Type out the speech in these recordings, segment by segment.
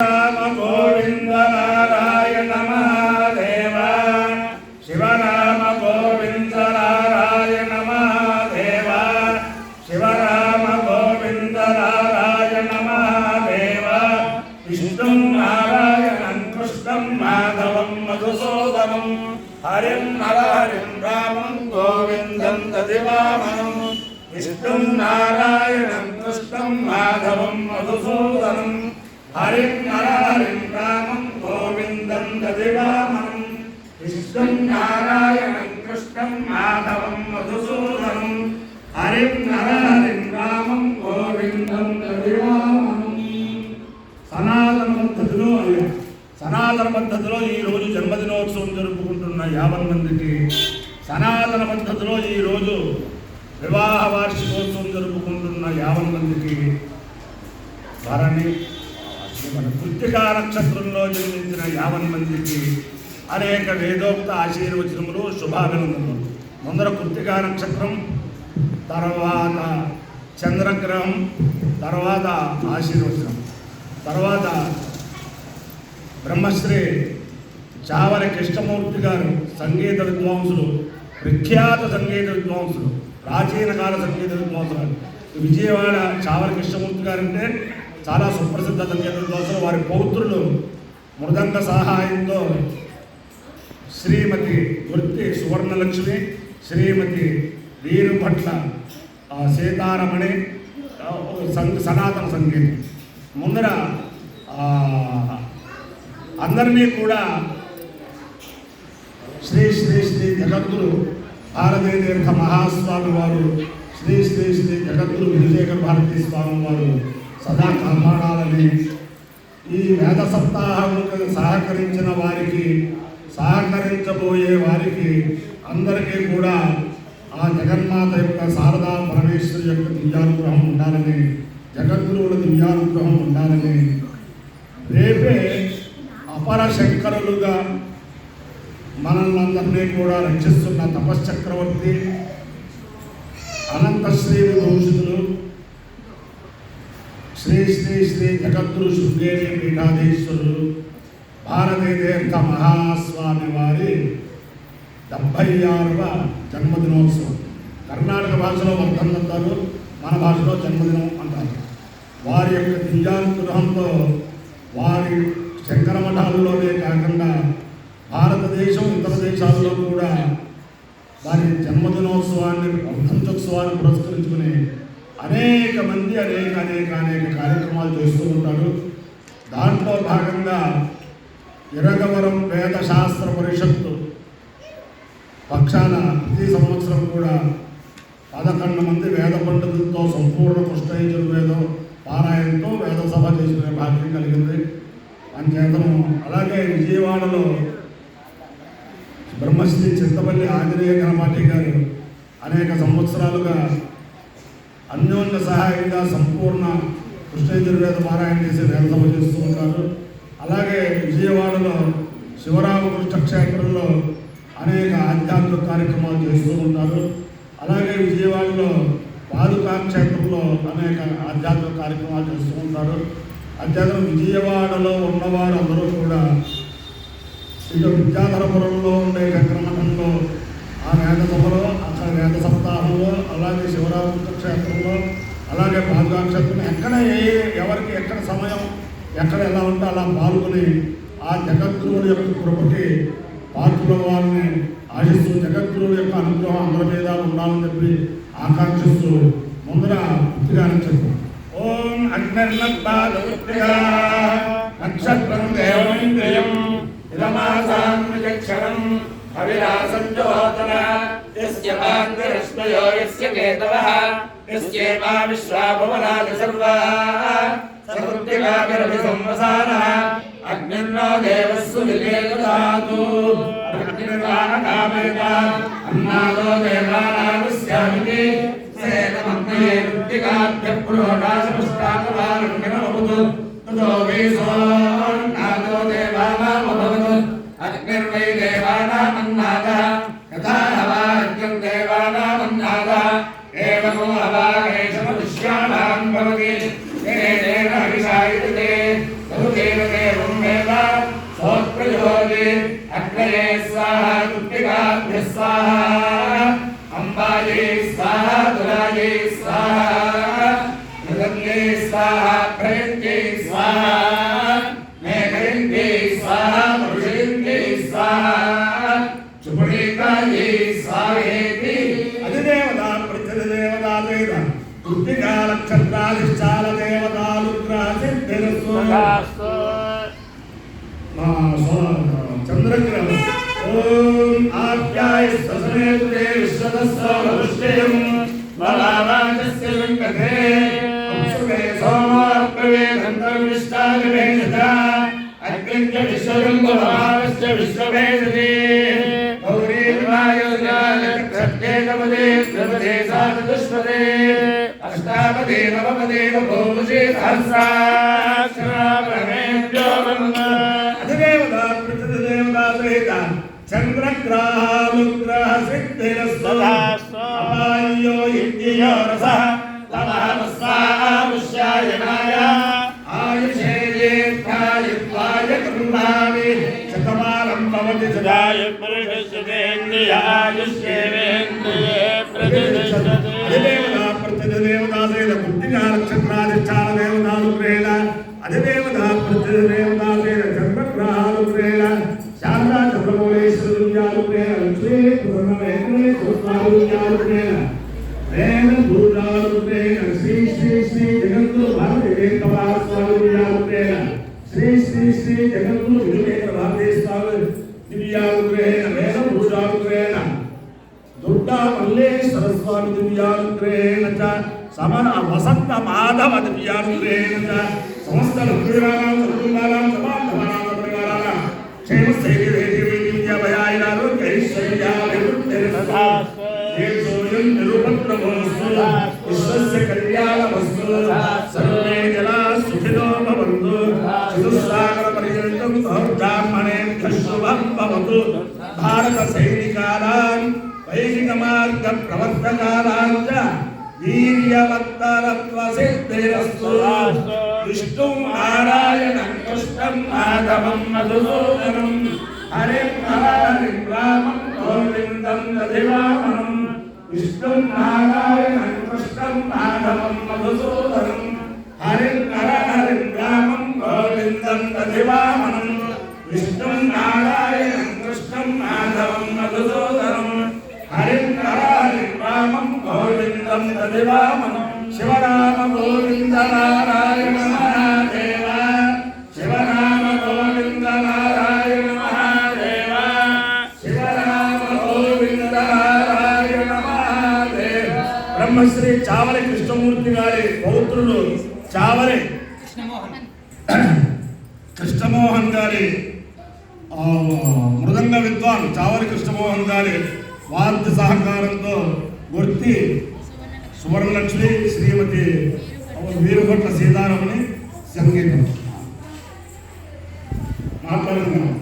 రామ గోవింద నారాయణ మహాదేవ శివరామ గోవింద నారాయణ మహాదేవ శివరామ గోవింద నారాయణ మహాదేవ విష్ణుం నారాయణం కృష్ణం మాధవం మధుసూదనం హరిం నరహరిం రామం గోవిందం తదివామనం విష్ణుం నారాయణం కృష్ణం మాధవం మధుసూదనం హరిం నరహరిం రామం గోవిందం తదివామనం విష్ణుం నారాయణం కృష్ణం మాధవం మధుసూదనం హరిం నరహరిం రామం గోవిందం తదివామనం. సనాతన పద్ధతిలో ఈరోజు జన్మదినోత్సవం జరుపుకుంటున్న 50 మందికి, సనాతన పద్ధతిలో ఈరోజు వివాహ వార్షికోత్సవం జరుపుకుంటున్న 50 మందికి, భరణి కృత్తికా నక్షత్రంలో జన్మించిన 50 మందికి అనేక వేదోక్త ఆశీర్వచనములు, శుభాభినందనలు. ముందర కృత్తికా నక్షత్రం, తర్వాత చంద్రగ్రహం, తర్వాత ఆశీర్వచనం, తర్వాత బ్రహ్మశ్రీ చావరి కృష్ణమూర్తి గారు సంగీత విద్వాంసులు, ప్రఖ్యాత సంగీత విద్వాంసులు, ప్రాచీన కాల సంగీత విద్వాంసులు. విజయవాడ చావరి కృష్ణమూర్తి గారు అంటే చాలా సుప్రసిద్ధ సంగీత విద్వాంసులు. వారి పౌత్రులు మృదంగ సహాయంతో శ్రీమతి గుర్తి సువర్ణలక్ష్మి, శ్రీమతి వీరుభట్ల సీతారమణి, సనాతన సంగీతం. ముందర అందరినీ కూడా శ్రీ శ్రీ శ్రీ జగద్గురు భారతీ తీర్థ మహాస్వామి వారు, శ్రీ శ్రీ శ్రీ జగద్గురు విజయశేఖర భారతీ స్వామి వారు సదా కాపాడాలని, ఈ వేద సప్తాహములకు సహకరించిన వారికి, సహకరించబోయే వారికి అందరికీ కూడా ఆ జగన్మాత యొక్క శారదా పరమేశ్వరి యొక్క దివ్యానుగ్రహం ఉండాలని, జగద్గురువుల దివ్యానుగ్రహం ఉండాలని, రేపే అపర శంకరులుగా మనల్ని అందరినీ కూడా రక్షిస్తున్న తపశ్చక్రవర్తి, అనంతశ్రీ విభూషితులు, శ్రీ శ్రీ శ్రీ జగద్గురు శృంగేరి పీఠాధీశ్వరులు భారతీ తీర్థ మహాస్వామి వారి 76వ జన్మదినోత్సవం. కర్ణాటక భాషలో వర్ధన్ అంటారు, మన భాషలో జన్మదినం అంటారు. వారి యొక్క దివ్యానుగ్రహంతో వారి శంకర మఠాల్లోనే కాకుండా భారతదేశం ఇతర దేశాల్లో కూడా వారి జన్మదినోత్సవాన్ని, వర్ధంతోత్సవాన్ని పురస్కరించుకుని అనేక మంది అనేక కార్యక్రమాలు చేస్తూ ఉంటారు. దాంట్లో భాగంగా ఇరగవరం వేదశాస్త్ర పరిషత్తు పక్షాన ప్రతి సంవత్సరం కూడా 11 మంది వేద పండితులతో సంపూర్ణ కృష్ణయజుర్వేదం పారాయణతో వేద సభ చేసుకునే భాగ్యం కలిగింది. అంచేతను అలాగే విజయవాడలో బ్రహ్మశ్రీ చింతపల్లి ఆంజనేయ గణపాటి గారు అనేక సంవత్సరాలుగా అన్యోన్య సహాయంగా సంపూర్ణ కృష్ణయజుర్వేద పారాయణ చేసి వేద సభ చేస్తూ ఉంటారు. అలాగే విజయవాడలో శివరామకృష్ణ క్షేత్రంలో అనేక ఆధ్యాత్మిక కార్యక్రమాలు చేస్తూ ఉంటారు. అలాగే విజయవాడలో పాదుకా క్షేత్రంలో అనేక ఆధ్యాత్మిక కార్యక్రమాలు చేస్తూ ఉంటారు. అధ్యాత్మిక విజయవాడలో ఉన్నవారు అందరూ కూడా ఇటు విద్యాధరపురంలో ఉండే చక్రమఠంలో ఆ వేద సభలో, అక్కడ వేద సప్తాహంలో, అలాగే శివరామకృష్ణ క్షేత్రంలో, అలాగే పాదుకా క్షేత్రంలో ఎక్కడ ఎవరికి ఎక్కడ సమయం ఎక్కడ ఎలా ఉంటే అలా పాల్గొని ఆ జగద్గురువుల యొక్క కృపకి పాత్రుల వారిని ఆశిస్తూ, జగద్గురువుల యొక్క అనుగ్రహం అందరి మీద ఉండాలని చెప్పి ఆకాంక్షిస్తూ ముందర వృత్తిగానే చెప్పు. ఓం అగ్నిర్నత్పాదవృత్తిగా నక్షత్రం దేవమింద్రియం ఇదమాసాన్విచక్షరం అవిరాసం జ్యోతన యస్య కాంతిరశ్మయో యస్య కేతవః యస్యేవా విశ్వా భువనాని సర్వాః సకృత్తికాభిరభి సంవసానః అగ్నిర్నో దేవస్సు విలేదధాతు అగ్నిర్వాణకామేత అన్నాదో దేవానాగస్యామితి సేనమగ్నయే వృత్తికాభ్య పురోడాశపుష్టాకవాలంకనమభుతు తతో వీసోన్నాదో దేవానామభవతు అగ్నిర్వై దేవానామన్నాదః యథా హవాగ్నిం దేవానామన్నాదః ఏవమో హవాగేషమ విశ్యానాం భవతి ఏనేన హవిషాయుతే బహుదేవ अम्बये स्वाहा कुट्टिकाभ्यः स्वाहा अम्बायै स्वाहा तुलायै स्वाहा मृदङ्गे स्वाहा प्रयङ्गे स्वाहा मेघयङ्गे स्वाहा पुरुषयङ्गे स्वाहा चुपणिकायै स्वाहेति अधिदेवता प्रतिदेवता वेद कुट्टिका नक्षत्राधिष्ठान देवतानुग्रह सिद्धिरस्तु चंद्रग्रह ओम आप्याय ससनेते विश्वदस्सवृष्टिं बलावाचस्य लिङ्गते अंशुके सोमाप्यवेदन्तर्विष्टागमेशता अग्निञ्च विश्वगम्भवावश्च विश्ववेदते गौरीर्वायुर्यालक्षत्ये नवदे द्रवदे सातचतुष्पदे अष्टापदे नवपदे नभोमुषे सहस्राक्षराभ्रमेभ्यो अधिदेवता प्रतिदेवता सहित चन्द्रग्रहानुग्रह सिद्धिरस्तु अपायो यज्ञयो रसः तमः स्वाहामुष्यायनाय आयुषे दीर्घायुत्वाय कृण्णामि शतमानं भवति सदाय पुरुषस्येन्द्रियायुष्येवेन्द्रिये प्रतिष्ठते अधिदेवता प्रतिदेवता सहित कुट्टिका नक्षत्राधिष्ठान देवतानुग्रहेण अधिदेवता प्रतिदेवता सहित चन्द्रग्रहानुग्रहेण शारदा चन्द्रमौलेश्वरुग्रहेण लक्ष्मी प्रसन्नवेन्द्रे सुस्वारुग्रहेण वेद भूतानुग्रहेण श्री श्री श्री जगद्गुरु भारती वेंकटवासुदेवानुग्रहेण श्री श्री श्री जगद्गुरु विवेक भारती स्वामी दिव्यानुग्रहेण वेद भूतानुग्रहेण दुर्गा मल्लेश्वर स्वामी दिव्यानुग्रहेण च समन वसंत माधव दिव्यानुग्रहेण च समस्त लक्ष्मीनां कुटुंबानां समाधानां प्रकाराणां क्षेम स्थैर्य दिव्य भयारोग्यैश्वर्याभिवृद्धिर्दधा येषोऽयं निरुपद्रवोऽस्तु विश्वस्य कल्याणमस्तु सर्वे जनाः सुखिनो भवन्तु चतुस्सागरपर्यन्तं ब्राह्मणेभ्यः शुभं भवतु भारतसैनिकानां वैदिकमार्गप्रवर्तकानां च वीर्यवत्तरत्वसिद्धिरस्तु विष्णुं नारायणं कृष्णं माधवं मधुसूदनं हरिं हरिं रामं गोविन्दं दधिवामनं विष्णुं नारायणं कृष्णं माधवं मधुसूदनं हरिं हरिं रामं गोविन्दं दधिवामनं विष्णुं नारायणं कृष्णं माधवं मधुसूदनं हरिं हरिं रामं गोविन्दं दधिवामनं शिवराम गोविन्द नारायण महादेव शिवराम गोविन्द नारायण महादेव शिवराम गोविन्द नारायण महादेव ब्रह्मश्री चावले कृष्णमूर्ति गारी पौत्रुलु चावले कृष्णमोहन गारी మృదంగ విద్వాన్ చావరి కృష్ణమోహన్ గారి వాద్య సహకారంతో గుర్తి సువర్ణలక్ష్మి శ్రీమతి వీరుభట్ల సీతారామని సంగీతం మాట్లాడుతున్నాం.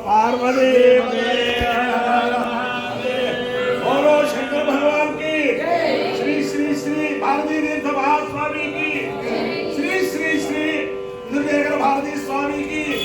पार्वती बोलो शंकर भगवान की, श्री श्री श्री भारती तीर्थ महास्वामी की, श्री श्री श्री निर्वेंकट भारती स्वामी की।